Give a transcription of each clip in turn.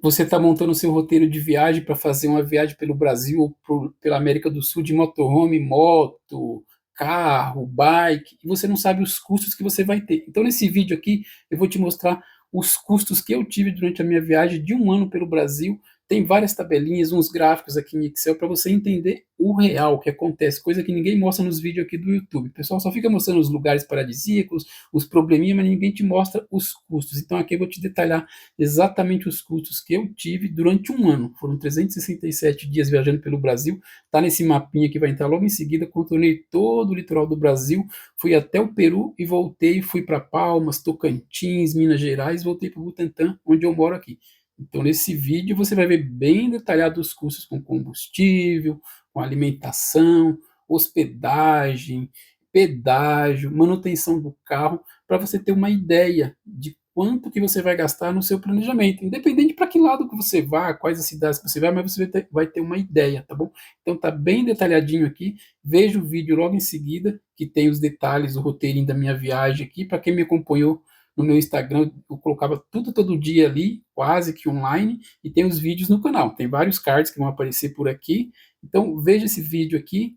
Você está montando o seu roteiro de viagem para fazer uma viagem pelo Brasil ou pela América do Sul de motorhome, moto, carro, bike, e você não sabe os custos que você vai ter. Então, nesse vídeo aqui, eu vou te mostrar os custos que eu tive durante a minha viagem de um ano pelo Brasil. Tem várias tabelinhas, uns gráficos aqui em Excel para você entender o real que acontece, coisa que ninguém mostra nos vídeos aqui do YouTube. O pessoal só fica mostrando os lugares paradisíacos, os probleminhas, mas ninguém te mostra os custos. Então aqui eu vou te detalhar exatamente os custos que eu tive durante um ano. Foram 367 dias viajando pelo Brasil. Tá nesse mapinha que vai entrar logo em seguida. Contornei todo o litoral do Brasil, fui até o Peru e voltei. Fui para Palmas, Tocantins, Minas Gerais, voltei para o Butantã, onde eu moro aqui. Então, nesse vídeo, você vai ver bem detalhado os custos com combustível, com alimentação, hospedagem, pedágio, manutenção do carro, para você ter uma ideia de quanto que você vai gastar no seu planejamento, independente para que lado que você vá, quais as cidades que você vai, mas você vai ter uma ideia, tá bom? Então tá bem detalhadinho aqui, veja o vídeo logo em seguida, que tem os detalhes, o roteirinho da minha viagem aqui, para quem me acompanhou no meu Instagram, eu colocava tudo todo dia ali, quase que online, e tem os vídeos no canal, tem vários cards que vão aparecer por aqui, então veja esse vídeo aqui,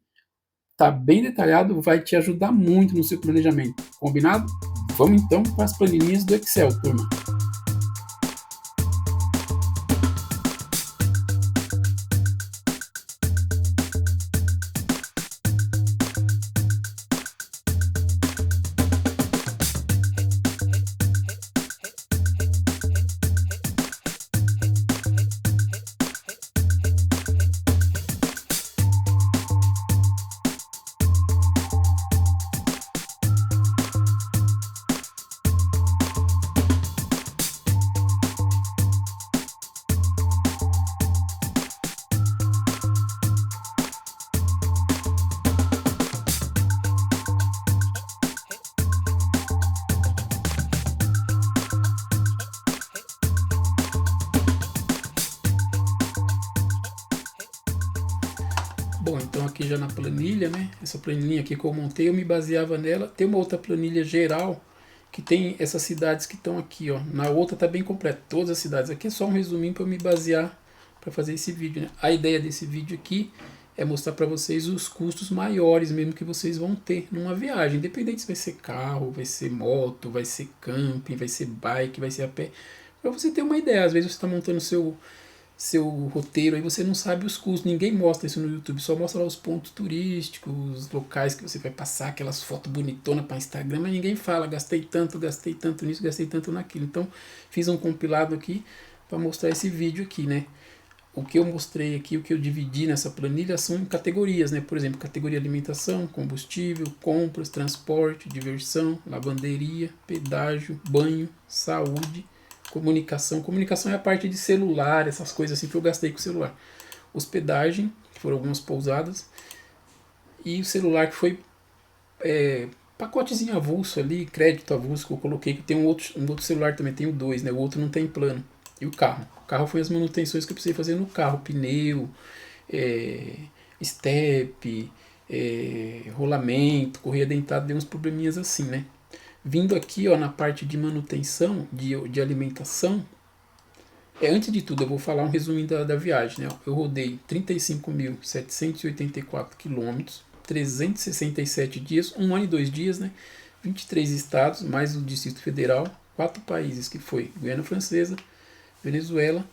tá bem detalhado, vai te ajudar muito no seu planejamento, combinado? Vamos então para as planilhas do Excel, turma. Bom, então aqui já na planilha, né? Essa planilha aqui que eu montei, eu me baseava nela. Tem uma outra planilha geral que tem essas cidades que estão aqui, ó. Na outra tá bem completa, todas as cidades. Aqui é só um resuminho para eu me basear para fazer esse vídeo, né? A ideia desse vídeo aqui é mostrar para vocês os custos maiores mesmo que vocês vão ter numa viagem, independente se vai ser carro, vai ser moto, vai ser camping, vai ser bike, vai ser a pé, para você ter uma ideia. Às vezes você está montando seu roteiro, aí você não sabe os custos, ninguém mostra isso no YouTube, só mostra lá os pontos turísticos, os locais que você vai passar, aquelas fotos bonitonas para Instagram, mas ninguém fala, gastei tanto nisso, gastei tanto naquilo. Então, fiz um compilado aqui para mostrar esse vídeo aqui, né? O que eu mostrei aqui, o que eu dividi nessa planilha são em categorias, né? Por exemplo, categoria alimentação, combustível, compras, transporte, diversão, lavanderia, pedágio, banho, saúde, comunicação. Comunicação é a parte de celular, essas coisas assim que eu gastei com o celular. Hospedagem, que foram algumas pousadas, e o celular que foi pacotezinho avulso ali, crédito avulso que eu coloquei, que tem um outro celular também, tem o dois, né? O outro não tem plano. E o carro? O carro foi as manutenções que eu precisei fazer no carro, pneu, é, step, rolamento, correia dentada, deu uns probleminhas assim, né? Vindo aqui ó, na parte de manutenção, de alimentação, antes de tudo eu vou falar um resumo da viagem. Né? Eu rodei 35.784 quilômetros, 367 dias, um ano e 2 dias, né? 23 estados, mais o Distrito Federal, 4 países que foi Guiana Francesa, Venezuela,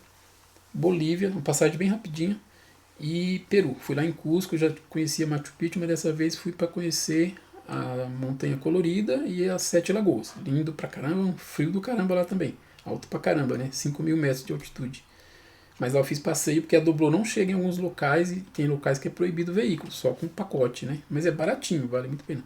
Bolívia, uma passagem bem rapidinha, e Peru. Fui lá em Cusco, eu já conhecia Machu Picchu, mas dessa vez fui para conhecer a Montanha Colorida e as Sete Lagoas. Lindo pra caramba, um frio do caramba lá também. Alto pra caramba, né? 5.000 metros de altitude. Mas lá eu fiz passeio porque a Doblô não chega em alguns locais e tem locais que é proibido o veículo, só com pacote, né? Mas é baratinho, vale muito a pena.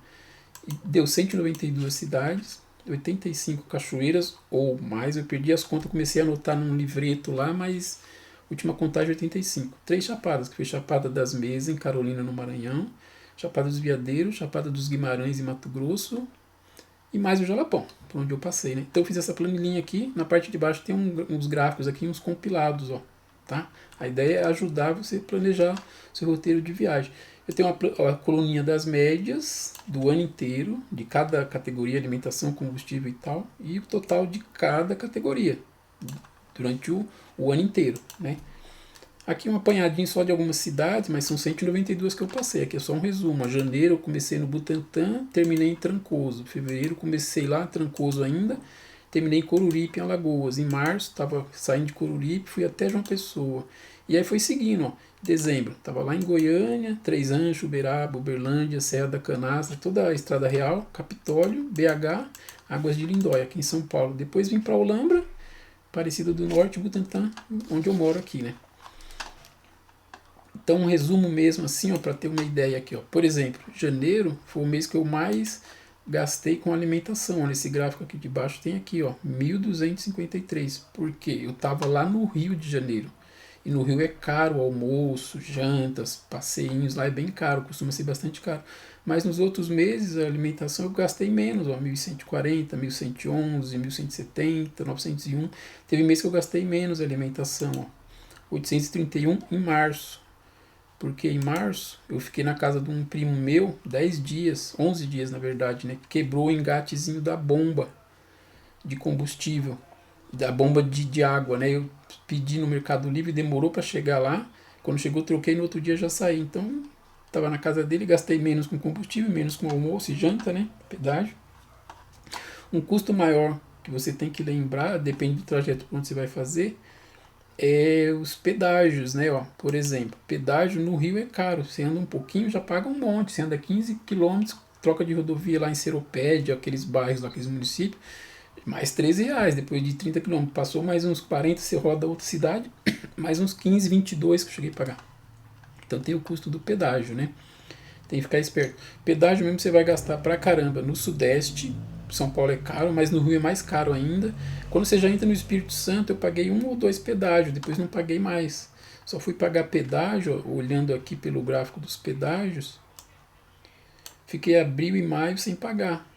E deu 192 cidades, 85 cachoeiras ou mais. Eu perdi as contas, comecei a anotar num livreto lá, mas última contagem 85. 3 chapadas, que foi Chapada das Mesas em Carolina, no Maranhão, Chapada dos Veadeiros, Chapada dos Guimarães em Mato Grosso e mais o Jalapão, por onde eu passei, né? Então eu fiz essa planilhinha aqui, na parte de baixo tem uns gráficos aqui, uns compilados, ó, tá? A ideia é ajudar você a planejar seu roteiro de viagem. Eu tenho a coluninha das médias do ano inteiro, de cada categoria, alimentação, combustível e tal, e o total de cada categoria. durante o ano inteiro, né? Aqui um apanhadinho só de algumas cidades, mas são 192 que eu passei. Aqui é só um resumo. Janeiro eu comecei no Butantã, terminei em Trancoso. Fevereiro comecei lá, Trancoso ainda, terminei em Coruripe, em Alagoas. Em março estava saindo de Coruripe, fui até João Pessoa. E aí foi seguindo, ó. Dezembro, estava lá em Goiânia, Três Anjos, Uberaba, Uberlândia, Serra da Canastra, toda a Estrada Real, Capitólio, BH, Águas de Lindóia, aqui em São Paulo. Depois vim para Olambra, Aparecida do Norte, Butantã, onde eu moro aqui, né? Então, um resumo mesmo assim, para ter uma ideia aqui. Ó. Por exemplo, janeiro foi o mês que eu mais gastei com alimentação. Nesse gráfico aqui de baixo tem aqui, ó, 1.253. Porque eu estava lá no Rio de Janeiro. E no Rio é caro o almoço, jantas, passeinhos, lá é bem caro, costuma ser bastante caro. Mas nos outros meses a alimentação eu gastei menos, ó, 1.140, 1.111, 1.170, 901. Teve mês que eu gastei menos alimentação, ó, 831 em março. Porque em março eu fiquei na casa de um primo meu 10 dias, 11 dias na verdade, né? Quebrou o engatezinho da bomba de combustível, da bomba de água, né? Eu pedi no Mercado Livre, demorou para chegar lá. Quando chegou, troquei, no outro dia já saí. Então, estava na casa dele, gastei menos com combustível, menos com almoço e janta, né? Pedágio. Um custo maior que você tem que lembrar, depende do trajeto que você vai fazer, é os pedágios, né? Ó, por exemplo, pedágio no Rio é caro. Você anda um pouquinho, já paga um monte. Você anda 15 quilômetros, troca de rodovia lá em Seropédia, aqueles bairros, aqueles municípios, mais R$ 13. Depois de 30 quilômetros, passou mais uns 40, você roda outra cidade, mais uns 15, 22 que eu cheguei a pagar. Então tem o custo do pedágio, né? Tem que ficar esperto. Pedágio mesmo você vai gastar pra caramba. No Sudeste, São Paulo é caro, mas no Rio é mais caro ainda. Quando você já entra no Espírito Santo, eu paguei 1 ou 2 pedágios, depois não paguei mais. Só fui pagar pedágio, olhando aqui pelo gráfico dos pedágios. Fiquei abril e maio sem pagar.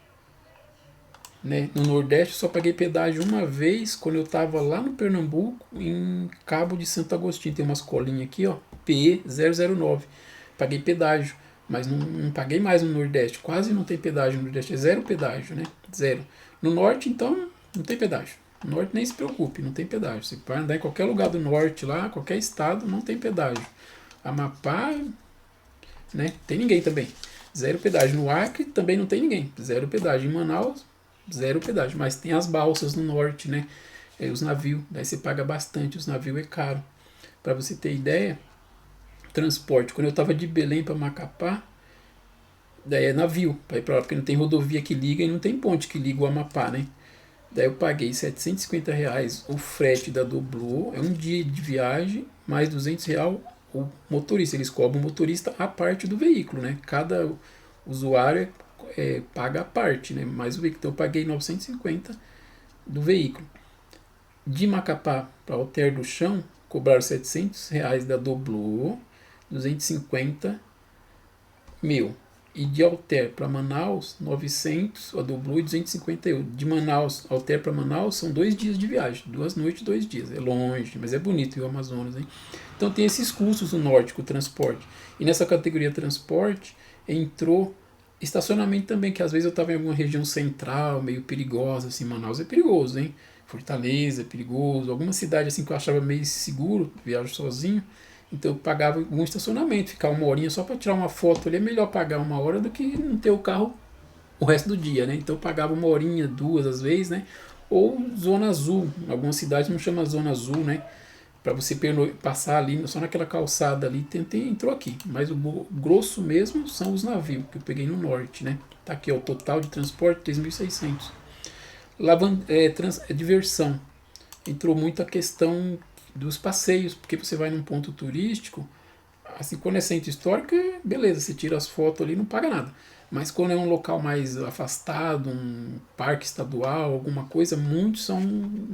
Né? No Nordeste eu só paguei pedágio uma vez, quando eu estava lá no Pernambuco, em Cabo de Santo Agostinho. Tem umas colinhas aqui, ó, PE009. Paguei pedágio, mas não paguei mais no Nordeste. Quase não tem pedágio no Nordeste, é zero pedágio, né? Zero. No Norte, então, não tem pedágio. No Norte nem se preocupe, não tem pedágio. Você vai andar em qualquer lugar do Norte lá, qualquer estado, não tem pedágio. Amapá, né? Tem ninguém também. Zero pedágio. No Acre também não tem ninguém. Zero pedágio. Em Manaus, zero pedágio. Mas tem as balsas no norte, né? Os navios. Daí você paga bastante. Os navios é caro. Para você ter ideia, transporte. Quando eu tava de Belém para Macapá, daí é navio para ir para lá, porque não tem rodovia que liga e não tem ponte que liga o Amapá, né? Daí eu paguei R$ 750 o frete da Doblô, é um dia de viagem, mais R$ 200 o motorista. Eles cobram o motorista a parte do veículo, né? Cada usuário paga a parte, né? Mais o veículo. Então eu paguei 950 do veículo. De Macapá para Alter do Chão, cobraram R$ 700 da Doblô, 250 mil. E de Alter para Manaus, 900, a do Blue, e 258. De Manaus, Alter para Manaus, são 2 dias de viagem. 2 noites, 2 dias. É longe, mas é bonito o Amazonas, hein? Então tem esses custos no norte com o transporte. E nessa categoria transporte, entrou estacionamento também, que às vezes eu estava em alguma região central, meio perigosa, assim, Manaus é perigoso, hein? Fortaleza é perigoso. Alguma cidade assim que eu achava meio seguro, viajo sozinho, então eu pagava um estacionamento, ficar uma horinha só para tirar uma foto ali, é melhor pagar uma hora do que não ter o carro o resto do dia, né? Então eu pagava uma horinha, duas às vezes, né? Ou zona azul, algumas cidades não chama zona azul, né? Para você passar ali, só naquela calçada ali, entrou aqui. Mas o grosso mesmo são os navios que eu peguei no norte, né? Tá aqui, ó, o total de transporte 3.600. Diversão. Entrou muito a questão dos passeios, porque você vai num ponto turístico, assim, quando é centro histórico, beleza, você tira as fotos ali, não paga nada. Mas quando é um local mais afastado, um parque estadual, alguma coisa, muitos são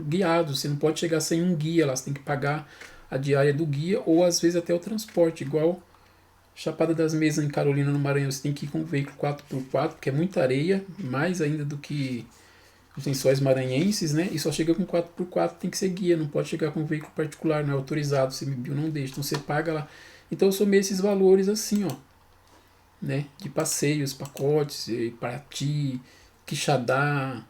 guiados. Você não pode chegar sem um guia lá, você tem que pagar a diária do guia ou às vezes até o transporte, igual Chapada das Mesas em Carolina, no Maranhão, você tem que ir com um veículo 4x4, porque é muita areia, mais ainda do que os lençóis maranhenses, né? E só chega com 4x4, tem que ser guia, não pode chegar com um veículo particular, não é autorizado, o CMBio não deixa, então você paga lá. Então eu somei esses valores assim, ó, né? De passeios, pacotes, Paraty, Quixadá,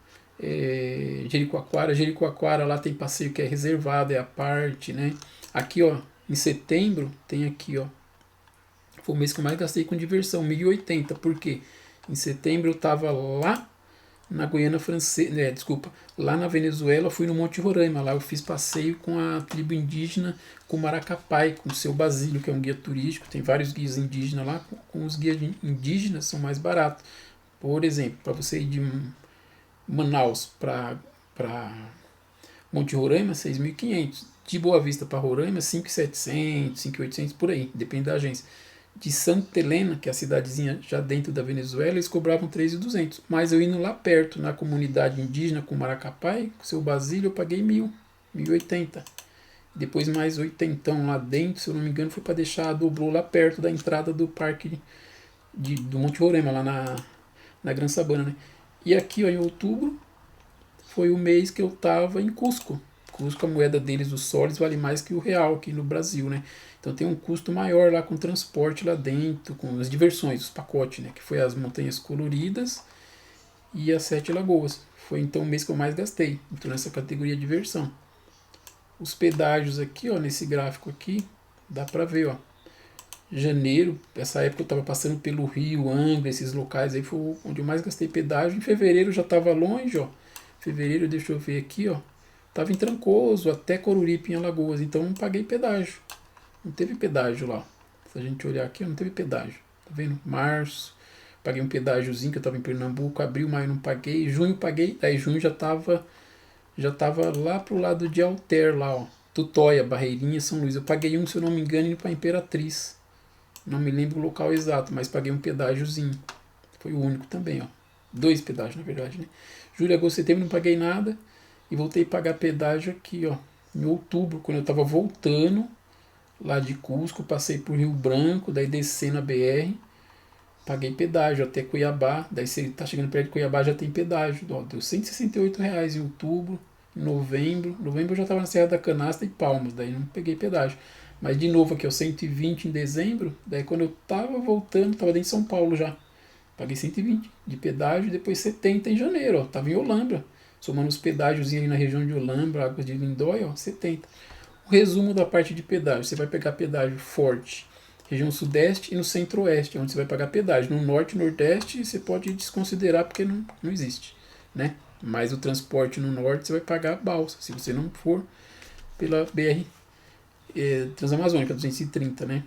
Jericoacoara lá tem passeio que é reservado, é a parte, né? Aqui, ó, em setembro, tem aqui, ó. Foi o mês que eu mais gastei com diversão, 1.080. Por quê? Em setembro eu tava lá na Guiana Francesa, desculpa, lá na Venezuela, fui no Monte Roraima. Lá eu fiz passeio com a tribo indígena, com o Maracapai, com o seu Basílio, que é um guia turístico. Tem vários guias indígenas lá, com os guias indígenas são mais baratos. Por exemplo, para você ir de Manaus para Monte Roraima, 6.500. De Boa Vista para Roraima, 5.700, 5.800 por aí, depende da agência. De Santa Helena, que é a cidadezinha já dentro da Venezuela, eles cobravam 3.200. Mas eu indo lá perto, na comunidade indígena, com Maracapai, com seu Basílio, eu paguei 1.080. Depois mais 80 lá dentro, se eu não me engano, foi para deixar, dobrou lá perto da entrada do parque do Monte Roraima, lá na Gran Sabana, né? E aqui, ó, em outubro, foi o mês que eu tava em Cusco. Cusco, a moeda deles, os soles, vale mais que o real aqui no Brasil, né? Então tem um custo maior lá com transporte lá dentro, com as diversões, os pacotes, né? Que foi as Montanhas Coloridas e as Sete Lagoas. Foi então o mês que eu mais gastei. Então nessa categoria diversão. Os pedágios aqui, ó, nesse gráfico aqui, dá pra ver, ó. Janeiro, essa época eu tava passando pelo Rio, Angra, esses locais aí foi onde eu mais gastei pedágio. Em fevereiro eu já tava longe, ó. Fevereiro, deixa eu ver aqui, ó. Tava em Trancoso, até Coruripe, em Alagoas. Então não paguei pedágio. Não teve pedágio lá. Se a gente olhar aqui, não teve pedágio. Tá vendo? Março, paguei um pedágiozinho que eu tava em Pernambuco. Abril, maio não paguei. Junho paguei. Daí junho já tava lá pro lado de Alter, lá, ó. Tutóia, Barreirinha, São Luís. Eu paguei um, se eu não me engano, indo pra Imperatriz. Não me lembro o local exato, mas paguei um pedágiozinho. Foi o único também, ó. 2 pedágios, na verdade, né? Julho, agosto, setembro não paguei nada. E voltei a pagar pedágio aqui, ó. Em outubro, quando eu tava voltando lá de Cusco, passei por Rio Branco, daí descendo a BR, paguei pedágio até Cuiabá. Daí se ele tá chegando perto de Cuiabá já tem pedágio. Ó, deu R$ 168 em outubro, em novembro. Em novembro eu já tava na Serra da Canastra e Palmas, daí não peguei pedágio. Mas de novo aqui, ó, 120 em dezembro. Daí quando eu tava voltando, tava dentro de São Paulo já. Paguei 120 de pedágio e depois 70 em janeiro, ó. Tava em Olambra. Somando os pedágios ali na região de Olambra, Águas de Lindóia, ó, 70. O resumo da parte de pedágio. Você vai pegar pedágio forte, região sudeste e no centro-oeste, onde você vai pagar pedágio. No norte e nordeste você pode desconsiderar porque não existe, né? Mas o transporte no norte você vai pagar balsa, se você não for pela BR Transamazônica 230, né?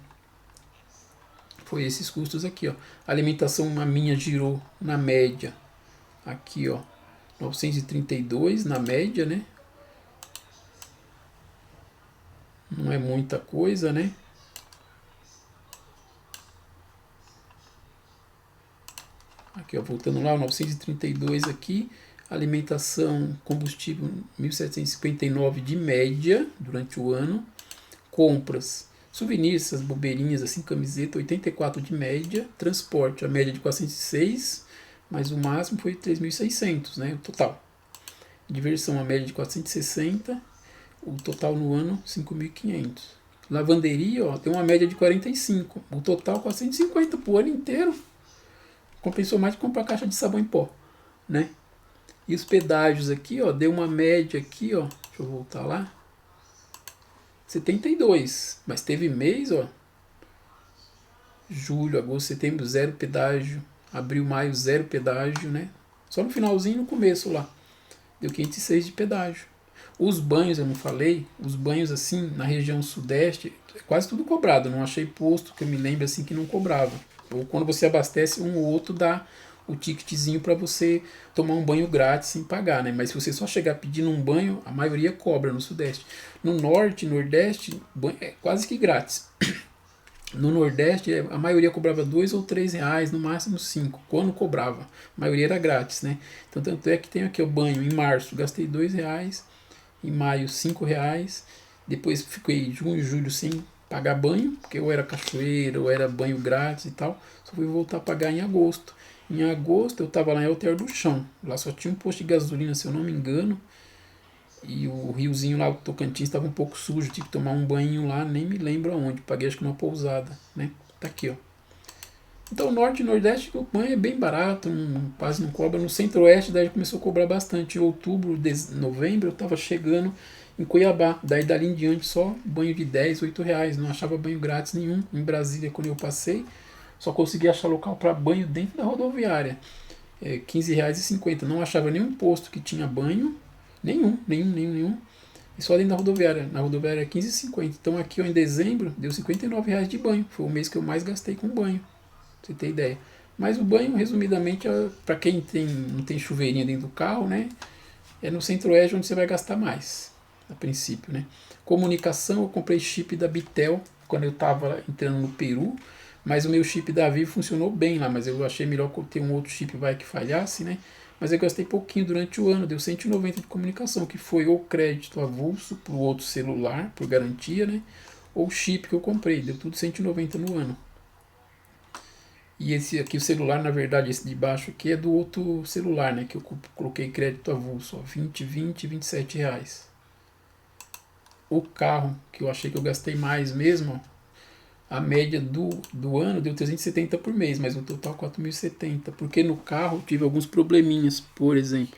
Foi esses custos aqui, ó. A alimentação a minha girou na média aqui, ó, 932 na média, né? Não é muita coisa, né? Aqui, ó, voltando lá, 932 aqui. Alimentação, combustível, 1.759 de média durante o ano. Compras, souvenirs, essas bobeirinhas assim, camiseta, 84 de média. Transporte, a média de 406, mas o máximo foi 3.600, né? O total. Diversão, a média de 460, o total no ano 5.500. Lavanderia, ó, tem uma média de 45, o total 450 pro ano inteiro. Compensou mais de comprar caixa de sabão em pó, né? E os pedágios aqui, ó, deu uma média aqui, ó, deixa eu voltar lá, 72, mas teve mês, ó, julho, agosto, setembro, zero pedágio, abril, maio, zero pedágio, né? Só no finalzinho e no começo lá, deu 506 de pedágio. Os banhos, eu não falei, os banhos assim, na região sudeste, é quase tudo cobrado, não achei posto que eu me lembre assim que não cobrava. Ou quando você abastece, um ou outro dá o ticketzinho para você tomar um banho grátis sem pagar, né? Mas se você só chegar pedindo um banho, a maioria cobra no sudeste. No norte, nordeste, banho é quase que grátis. No nordeste, a maioria cobrava R$ 2 ou R$ 3, no máximo 5, quando cobrava. A maioria era grátis, né? Então, tanto é que tem aqui o banho em março, gastei R$ 2, em maio R$ 5, depois fiquei junho e julho sem pagar banho, porque ou era cachoeira, ou era banho grátis e tal, só fui voltar a pagar em agosto. Em agosto eu estava lá em Alter do Chão, lá só tinha um posto de gasolina, se eu não me engano, e o riozinho lá, o Tocantins, estava um pouco sujo, tive que tomar um banho lá, nem me lembro aonde, paguei acho que numa pousada, né? Tá aqui, ó. Então, norte e nordeste, o banho é bem barato, quase não cobra. No centro-oeste, daí começou a cobrar bastante. Em outubro, novembro, eu estava chegando em Cuiabá. Daí, dali em diante, só banho de 10, 8 reais. Não achava banho grátis nenhum. Em Brasília, quando eu passei, só consegui achar local para banho dentro da rodoviária. 15 reais e 50. Não achava nenhum posto que tinha banho. Nenhum. E só dentro da rodoviária. Na rodoviária é 15,50. Então aqui ó, em dezembro deu 59 reais de banho. Foi o mês que eu mais gastei com banho. Pra você ter ideia. Mas o banho, resumidamente, para quem não tem chuveirinho dentro do carro, né? É no centro-oeste onde você vai gastar mais. A princípio, né? Comunicação, eu comprei chip da Bitel quando eu estava entrando no Peru. Mas o meu chip da Vivo funcionou bem lá. Mas eu achei melhor ter um outro chip vai que falhasse, né? Mas eu gastei pouquinho durante o ano, deu 190 de comunicação, que foi ou crédito avulso para o outro celular, por garantia, né? Ou chip que eu comprei, deu tudo 190 no ano. E esse aqui, o celular, na verdade, esse de baixo aqui é do outro celular, né? Que eu coloquei crédito avulso, ó, 27 reais. O carro, que eu achei que eu gastei mais mesmo, ó, a média do ano deu 370 por mês, mas no total 4.070. Porque no carro tive alguns probleminhas, por exemplo.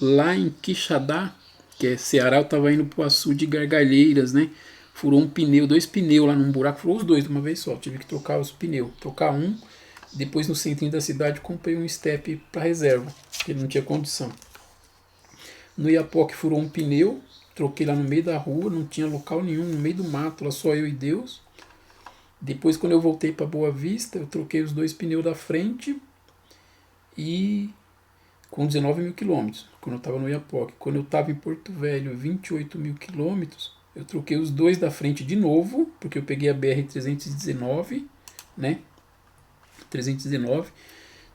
Lá em Quixadá, que é Ceará, eu tava indo pro açude de Gargalheiras, né? Furou um pneu, dois pneus lá num buraco, furou os dois de uma vez só. Tive que trocar os pneus. Trocar um, depois no centrinho da cidade comprei um step para reserva, porque não tinha condição. No Iapoque furou um pneu, troquei lá no meio da rua, não tinha local nenhum, no meio do mato, lá só eu e Deus. Depois, quando eu voltei para Boa Vista, eu troquei os dois pneus da frente e com 19 mil quilômetros, quando eu estava no Iapoque. Quando eu estava em Porto Velho, 28 mil quilômetros, eu troquei os dois da frente de novo, porque eu peguei a BR-319, né? 319.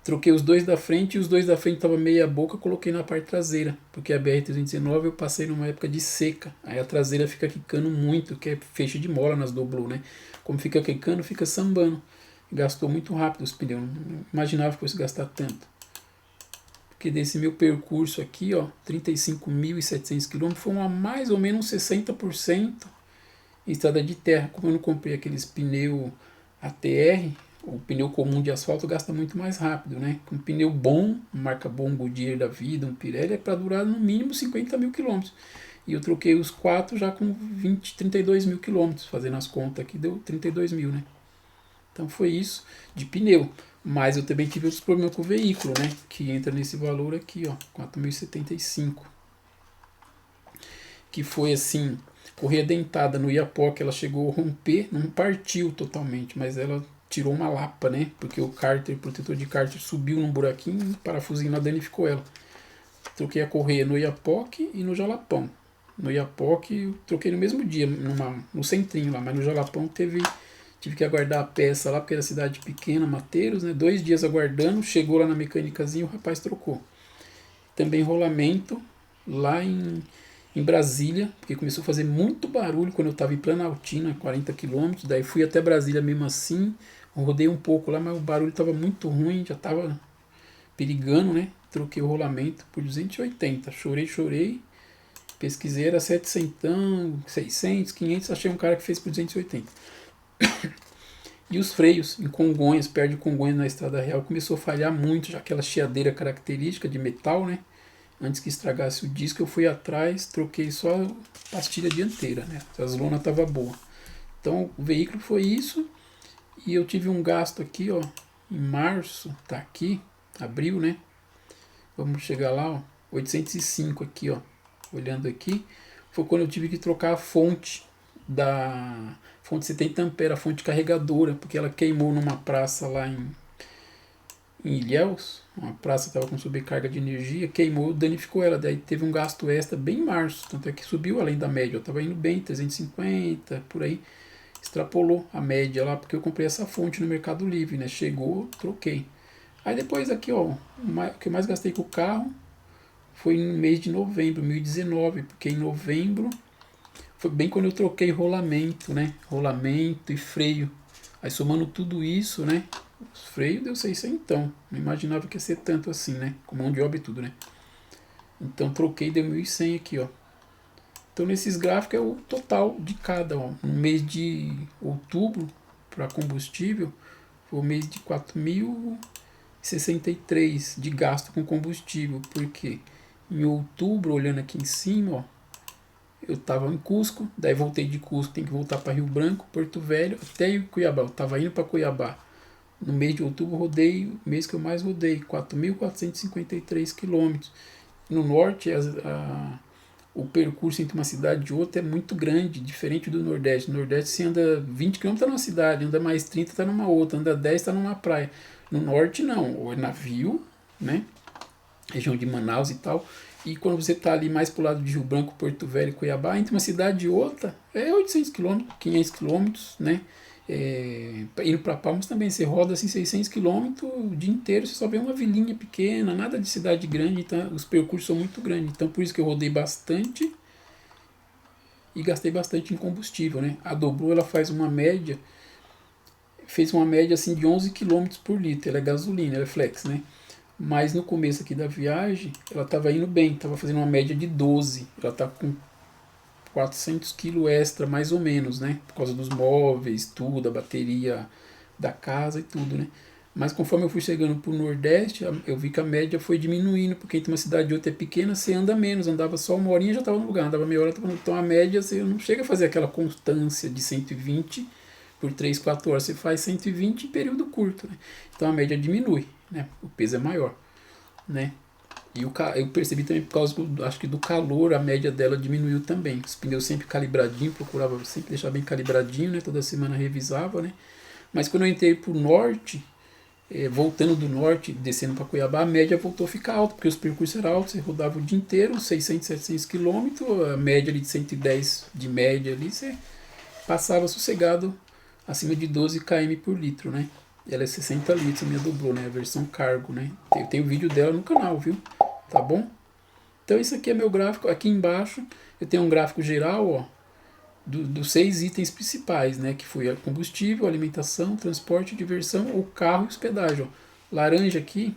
Troquei os dois da frente e os dois da frente estavam meia boca, coloquei na parte traseira, porque a BR-319 eu passei numa época de seca, aí a traseira fica quicando muito, que é feixe de mola nas Doblo, né? Como fica quicando, fica sambando. Gastou muito rápido os pneus, não imaginava que fosse gastar tanto. Porque desse meu percurso aqui, ó, 35.700 km, foi uma mais ou menos 60% em estrada de terra. Como eu não comprei aqueles pneu ATR, o pneu comum de asfalto gasta muito mais rápido, né? Um pneu bom, marca bom, Goodyear da vida, um Pirelli, é para durar no mínimo 50 mil quilômetros. E eu troquei os quatro já com 32 mil quilômetros, fazendo as contas aqui, deu 32 mil, né? Então foi isso de pneu. Mas eu também tive outros problemas com o veículo, né? Que entra nesse valor aqui, ó, 4.075. Que foi assim, correia dentada no Iapoque, ela chegou a romper, não partiu totalmente, mas ela tirou uma lapa, né? Porque o cárter, o protetor de cárter subiu num buraquinho e o parafusinho lá danificou ela. Troquei a correia no Iapoque e no Jalapão. No Iapoque, troquei no mesmo dia, no centrinho lá, mas no Jalapão tive que aguardar a peça lá, porque era cidade pequena, Mateiros, né? 2 dias aguardando, chegou lá na mecânicazinha, o rapaz trocou. Também rolamento lá em Brasília, porque começou a fazer muito barulho quando eu estava em Planaltina, 40 quilômetros, daí fui até Brasília mesmo assim, rodei um pouco lá, mas o barulho estava muito ruim, já estava perigando, né? Troquei o rolamento por 280, chorei, pesquisei, era 700, 600, 500, achei um cara que fez por 280. E os freios em Congonhas, perto de Congonhas na Estrada Real, começou a falhar muito, já aquela chiadeira característica de metal, né? Antes que estragasse o disco, eu fui atrás, troquei só a pastilha dianteira, né? As lonas estavam boas. Então o veículo foi isso. E eu tive um gasto aqui, ó, em março, tá aqui, abril, né? Vamos chegar lá, ó, 805 aqui, ó. Olhando aqui, foi quando eu tive que trocar a fonte da fonte 70 ampere, a fonte carregadora, porque ela queimou numa praça lá em Ilhéus, uma praça estava com sobrecarga de energia, queimou, danificou ela, daí teve um gasto extra bem em março, tanto é que subiu além da média, eu estava indo bem, 350, por aí, extrapolou a média lá, porque eu comprei essa fonte no Mercado Livre, né, chegou, troquei. Aí depois aqui, ó, o que eu mais gastei com o carro foi no mês de novembro, 2019, porque em novembro foi bem quando eu troquei rolamento, né, rolamento e freio, aí somando tudo isso, né, os freios deu 600 então. Não imaginava que ia ser tanto assim, né? Com mão de obra e tudo, né? Então troquei, deu 1.100 aqui, ó. Então nesses gráficos é o total de cada, ó. No mês de outubro, para combustível, Foi o mês de 4.063 de gasto com combustível, porque em outubro, olhando aqui em cima, ó, eu estava em Cusco, daí voltei de Cusco, tem que voltar para Rio Branco, Porto Velho, até Cuiabá. Eu estava indo para Cuiabá. No mês de outubro rodei, o mês que eu mais rodei, 4.453 quilômetros. No norte, o percurso entre uma cidade e outra é muito grande, diferente do Nordeste. No Nordeste você anda 20 km numa cidade, anda mais 30 está numa outra, anda 10 está numa praia. No Norte não, ou é navio, né? Região de Manaus e tal. E quando você está ali mais pro lado de Rio Branco, Porto Velho e Cuiabá, entre uma cidade e outra, é 800 quilômetros, 500 quilômetros, né? Indo para Palmas também, você roda assim 600 quilômetros o dia inteiro, você só vê uma vilinha pequena, nada de cidade grande, então os percursos são muito grandes. Então por isso que eu rodei bastante e gastei bastante em combustível, né? A Doblo ela fez uma média assim de 11 quilômetros por litro, ela é gasolina, ela é flex, né? Mas no começo aqui da viagem, ela estava indo bem, estava fazendo uma média de 12. Ela está com 400 quilos extra, mais ou menos, né? Por causa dos móveis, tudo, a bateria da casa e tudo, né? Mas conforme eu fui chegando pro Nordeste, eu vi que a média foi diminuindo, porque entre uma cidade e outra é pequena, você anda menos, andava só uma horinha já estava no lugar, andava meia hora, tava no... Então a média você não chega a fazer aquela constância de 120 por 3 4 horas, você faz 120 em período curto, né? Então a média diminui, né? O peso é maior, né? E eu percebi também por causa acho que do calor, a média dela diminuiu também. Os pneus sempre calibradinho, procurava sempre deixar bem calibradinho, né? Toda semana revisava, né? Mas quando eu entrei pro norte, voltando do norte, descendo para Cuiabá, a média voltou a ficar alta, porque os percursos eram altos, você rodava o dia inteiro, 600, 700 quilômetros, a média ali de 110 de média ali, você passava sossegado acima de 12 km por litro, né? Ela é 60 litros, a minha dobrou, né? A versão cargo, né? Eu tenho vídeo dela no canal, viu? Tá bom? Então isso aqui é meu gráfico. Aqui embaixo eu tenho um gráfico geral, ó, dos 6 itens principais, né? Que foi combustível, alimentação, transporte, diversão, o carro e hospedagem. Ó. Laranja aqui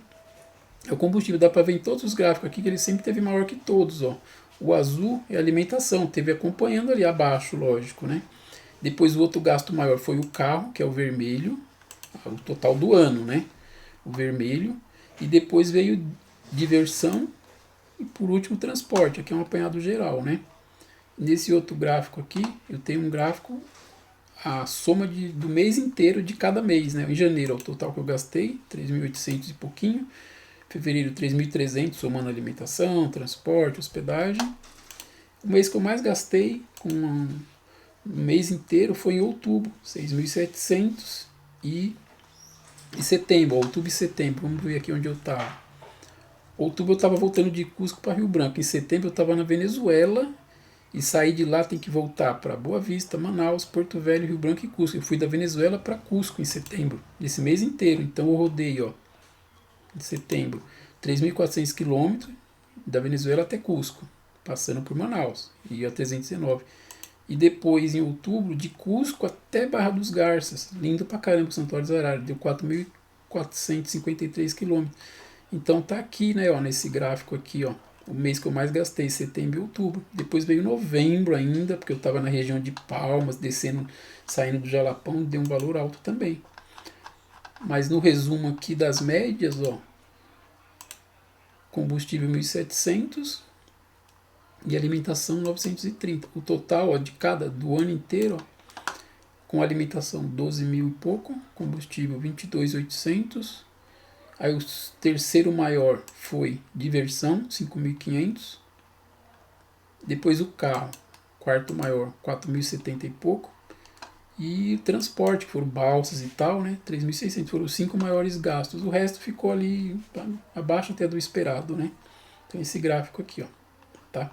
é o combustível. Dá para ver em todos os gráficos aqui que ele sempre teve maior que todos, ó. O azul é a alimentação, teve acompanhando ali abaixo, lógico, né? Depois o outro gasto maior foi o carro, que é o vermelho, o total do ano, né? O vermelho. E depois veio diversão e por último transporte. Aqui é um apanhado geral, né? Nesse outro gráfico aqui, eu tenho um gráfico, a soma do mês inteiro de cada mês, né? Em janeiro, o total que eu gastei, 3.800 e pouquinho. Fevereiro, 3.300, somando alimentação, transporte, hospedagem. O mês que eu mais gastei com o mês inteiro foi em outubro, 6.700 e setembro, outubro e setembro. Vamos ver aqui onde eu estava. Outubro eu estava voltando de Cusco para Rio Branco. Em setembro eu estava na Venezuela e saí de lá, tem que voltar para Boa Vista, Manaus, Porto Velho, Rio Branco e Cusco. Eu fui da Venezuela para Cusco em setembro, nesse mês inteiro. Então eu rodei, ó, em setembro, 3.400 quilômetros da Venezuela até Cusco, passando por Manaus, e a 319. E depois, em outubro, de Cusco até Barra dos Garças, lindo pra caramba o Santuário dos Arara, deu 4.453 quilômetros. Então tá aqui, né, ó, nesse gráfico aqui, ó, o mês que eu mais gastei, setembro e outubro. Depois veio novembro ainda, porque eu estava na região de Palmas, descendo, saindo do Jalapão, deu um valor alto também. Mas no resumo aqui das médias, ó, combustível 1.700 e alimentação 930. O total, ó, de cada do ano inteiro, ó, com alimentação 12 mil e pouco, combustível 22.800. Aí o terceiro maior foi diversão, 5.500. Depois o carro, quarto maior, 4.070 e pouco. E transporte, que foram balsas e tal, né? 3.600 foram os 5 maiores gastos. O resto ficou ali abaixo até do esperado, né? Então esse gráfico aqui, ó, tá?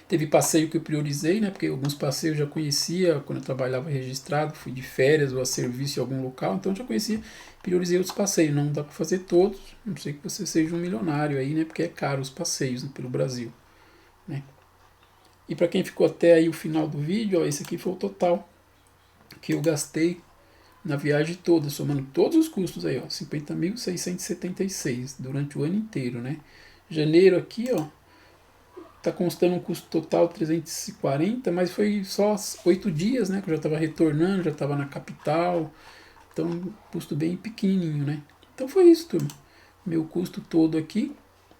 Teve passeio que eu priorizei, né? Porque alguns passeios eu já conhecia quando eu trabalhava registrado, fui de férias ou a serviço em algum local, então eu já conhecia, priorizei outros passeios. Não dá para fazer todos, não sei que você seja um milionário aí, né? Porque é caro os passeios, né, pelo Brasil, né? E para quem ficou até aí o final do vídeo, ó, esse aqui foi o total que eu gastei na viagem toda, somando todos os custos aí, ó, 50.676 durante o ano inteiro, né? Janeiro aqui, ó, tá constando um custo total 340, mas foi só 8 dias, né? Que eu já estava retornando, já estava na capital, Então, um custo bem pequenininho, né? Então foi isso, turma. Meu custo todo aqui,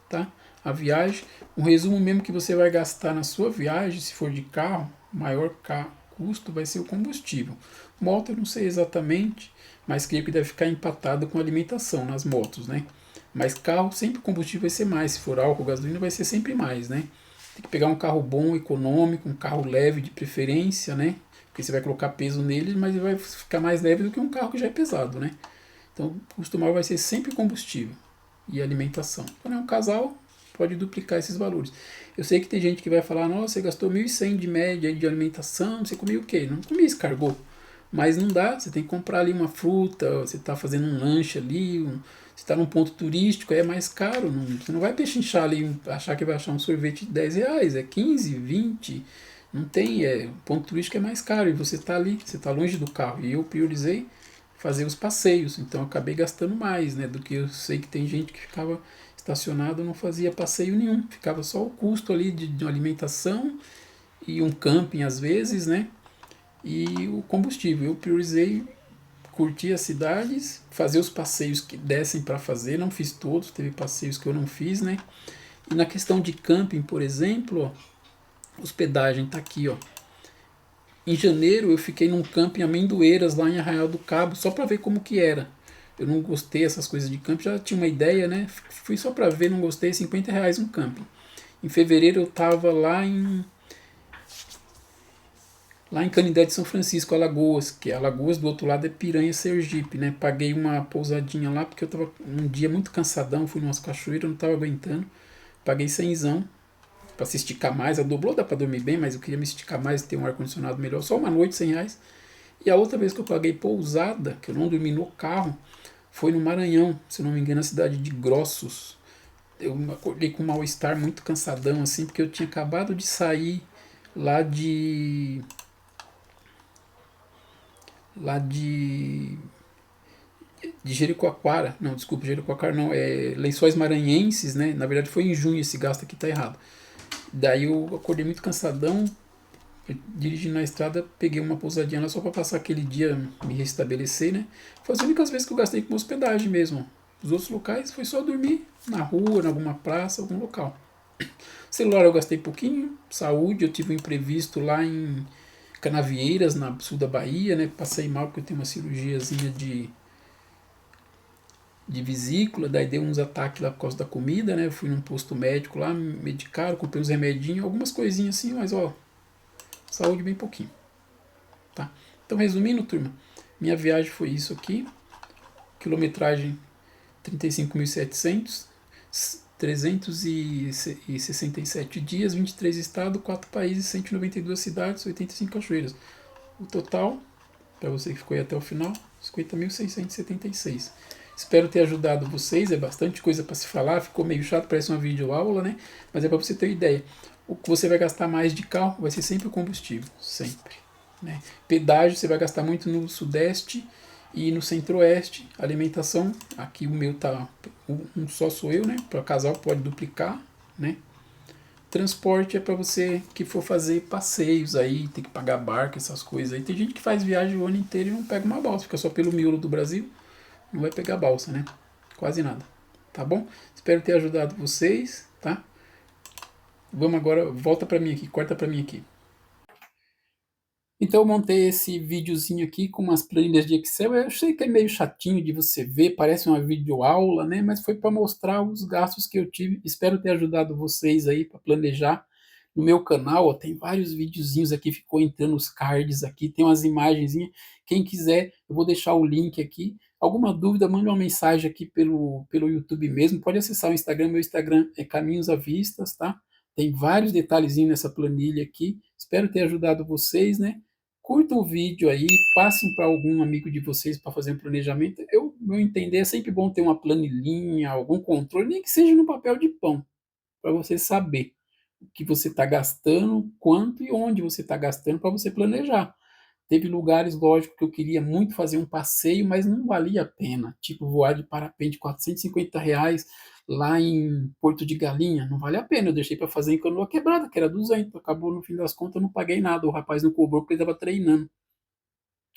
tá? A viagem. Um resumo mesmo que você vai gastar na sua viagem, se for de carro, o maior custo vai ser o combustível. Moto eu não sei exatamente, mas creio que deve ficar empatado com a alimentação nas motos, né? Mas carro, sempre o combustível vai ser mais. Se for álcool, gasolina, vai ser sempre mais, né? Tem que pegar um carro bom, econômico, um carro leve de preferência, né? Porque você vai colocar peso nele, mas ele vai ficar mais leve do que um carro que já é pesado, né? Então, o custo maior vai ser sempre combustível e alimentação. Quando é um casal, pode duplicar esses valores. Eu sei que tem gente que vai falar, nossa, você gastou 1.100 de média de alimentação, você comia o quê? Não comia escargot. Mas não dá, você tem que comprar ali uma fruta, você está fazendo um lanche ali, você está num ponto turístico, aí é mais caro. Você não vai pechinchar ali, achar que vai achar um sorvete de R$ 10, é 15, 20. Não tem, ponto turístico é mais caro e você está ali, você está longe do carro. E eu priorizei fazer os passeios, então eu acabei gastando mais, né, do que eu sei que tem gente que ficava estacionado, não fazia passeio nenhum, ficava só o custo ali de alimentação e um camping às vezes, né, e o combustível. Eu priorizei curtir as cidades, fazer os passeios que dessem para fazer, não fiz todos, teve passeios que eu não fiz, né, e na questão de camping, por exemplo, ó, hospedagem tá aqui, ó. Em janeiro eu fiquei num camping Amendoeiras lá em Arraial do Cabo, só para ver como que era. Eu não gostei dessas coisas de camping, já tinha uma ideia, né? Fui só para ver, não gostei, R$ 50 um camping. Em fevereiro eu tava lá em Canindé de São Francisco, Alagoas, que Alagoas do outro lado é Piranha, Sergipe, né? Paguei uma pousadinha lá porque eu tava um dia muito cansadão, fui numas cachoeiras, não tava aguentando. Paguei cenzão para se esticar mais. A Doblô dá para dormir bem, mas eu queria me esticar mais e ter um ar-condicionado melhor. Só uma noite, R$ 100. E a outra vez que eu paguei pousada, que eu não dormi no carro, foi no Maranhão, se não me engano, na cidade de Grossos. Eu acordei com um mal-estar muito cansadão, assim, porque eu tinha acabado de sair lá de. lá de Jericoacoara. Não, desculpa, Jericoacoara não, é Lençóis Maranhenses, né? Na verdade foi em junho, esse gasto aqui tá errado. Daí eu acordei muito cansadão, dirigindo na estrada, peguei uma pousadinha lá só para passar aquele dia, me restabelecer, né? Foi as únicas vezes que eu gastei com hospedagem mesmo. Os outros locais foi só dormir na rua, em alguma praça, algum local. Celular eu gastei pouquinho, saúde, eu tive um imprevisto lá em Canavieiras, na sul da Bahia, né? Passei mal porque eu tenho uma cirurgiazinha de vesícula, daí deu uns ataques lá por causa da comida, né? Eu fui num posto médico lá, me medicaram, comprei uns remedinhos, algumas coisinhas assim, mas ó, saúde bem pouquinho. Tá? Então, resumindo, turma, minha viagem foi isso aqui. Quilometragem 35.700, 367 dias, 23 estados, 4 países, 192 cidades, 85 cachoeiras. O total, para você que ficou aí até o final, 50.676. Espero ter ajudado vocês, é bastante coisa para se falar, ficou meio chato, parece uma videoaula, né? Mas é para você ter uma ideia. O que você vai gastar mais de carro vai ser sempre o combustível, sempre. Né? Pedágio você vai gastar muito no sudeste e no centro-oeste. Alimentação, aqui o meu tá um só sou eu, né? Para casal pode duplicar, né? Transporte é para você que for fazer passeios aí, tem que pagar barca, essas coisas aí. Tem gente que faz viagem o ano inteiro e não pega uma balsa, fica só pelo miolo do Brasil, não vai pegar balsa, né? Quase nada. Tá bom? Espero ter ajudado vocês, tá? Vamos agora, volta para mim aqui, corta para mim aqui. Então eu montei esse videozinho aqui com umas planilhas de Excel. Eu sei que é meio chatinho de você ver, parece uma videoaula, né? Mas foi para mostrar os gastos que eu tive. Espero ter ajudado vocês aí para planejar. No meu canal, ó, tem vários videozinhos aqui, ficou entrando os cards aqui, tem umas imagenzinhas. Quem quiser, eu vou deixar o link aqui. Alguma dúvida, mande uma mensagem aqui pelo YouTube mesmo. Pode acessar o Instagram, meu Instagram é Caminhos à Vistas, tá? Tem vários detalhezinhos nessa planilha aqui. Espero ter ajudado vocês, né? Curtam o vídeo aí, passem para algum amigo de vocês para fazer um planejamento. Meu entender, é sempre bom ter uma planilhinha, algum controle, nem que seja no papel de pão, para você saber o que você está gastando, quanto e onde você está gastando para você planejar. Teve lugares, lógico, que eu queria muito fazer um passeio, mas não valia a pena. Tipo, voar de parapente, R$ 450 lá em Porto de Galinha, não vale a pena. Eu deixei para fazer em Canoa Quebrada, que era 200. Acabou, no fim das contas, eu não paguei nada. O rapaz não cobrou porque ele estava treinando.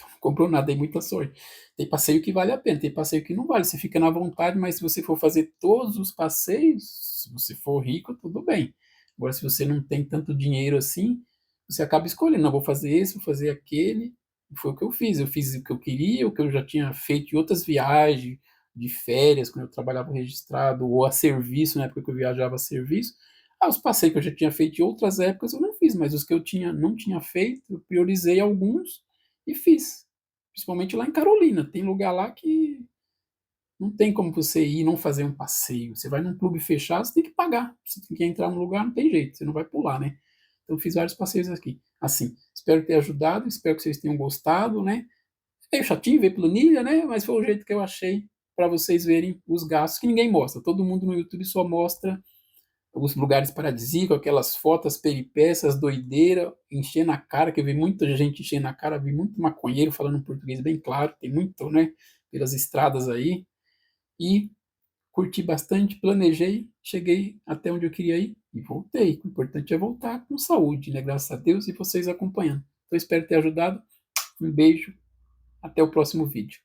Não comprou nada, dei muita sorte. Tem passeio que vale a pena, tem passeio que não vale, você fica na vontade, mas se você for fazer todos os passeios, se você for rico, tudo bem. Agora, se você não tem tanto dinheiro assim, você acaba escolhendo, não, vou fazer esse, vou fazer aquele. E foi o que eu fiz. Eu fiz o que eu queria, o que eu já tinha feito em outras viagens, de férias, quando eu trabalhava registrado, ou a serviço, na época que eu viajava a serviço. Ah, os passeios que eu já tinha feito em outras épocas eu não fiz, mas os que eu tinha, não tinha feito, eu priorizei alguns e fiz. Principalmente lá em Carolina. Tem lugar lá que não tem como você ir e não fazer um passeio. Você vai num clube fechado, você tem que pagar. Você tem que entrar no lugar, não tem jeito, você não vai pular, né? Então eu fiz vários passeios aqui. Assim, espero ter ajudado, espero que vocês tenham gostado, né? É meio chatinho ver planilha, né? Mas foi o jeito que eu achei para vocês verem os gastos que ninguém mostra. Todo mundo no YouTube só mostra os lugares paradisíacos, aquelas fotos, peripécias, doideira, enchendo a cara, que eu vi muita gente enchendo a cara, vi muito maconheiro falando português bem claro, tem muito, né, pelas estradas aí, e curti bastante, planejei, cheguei até onde eu queria ir e voltei. O importante é voltar com saúde, né, graças a Deus, e vocês acompanhando. Então, espero ter ajudado. Um beijo, até o próximo vídeo.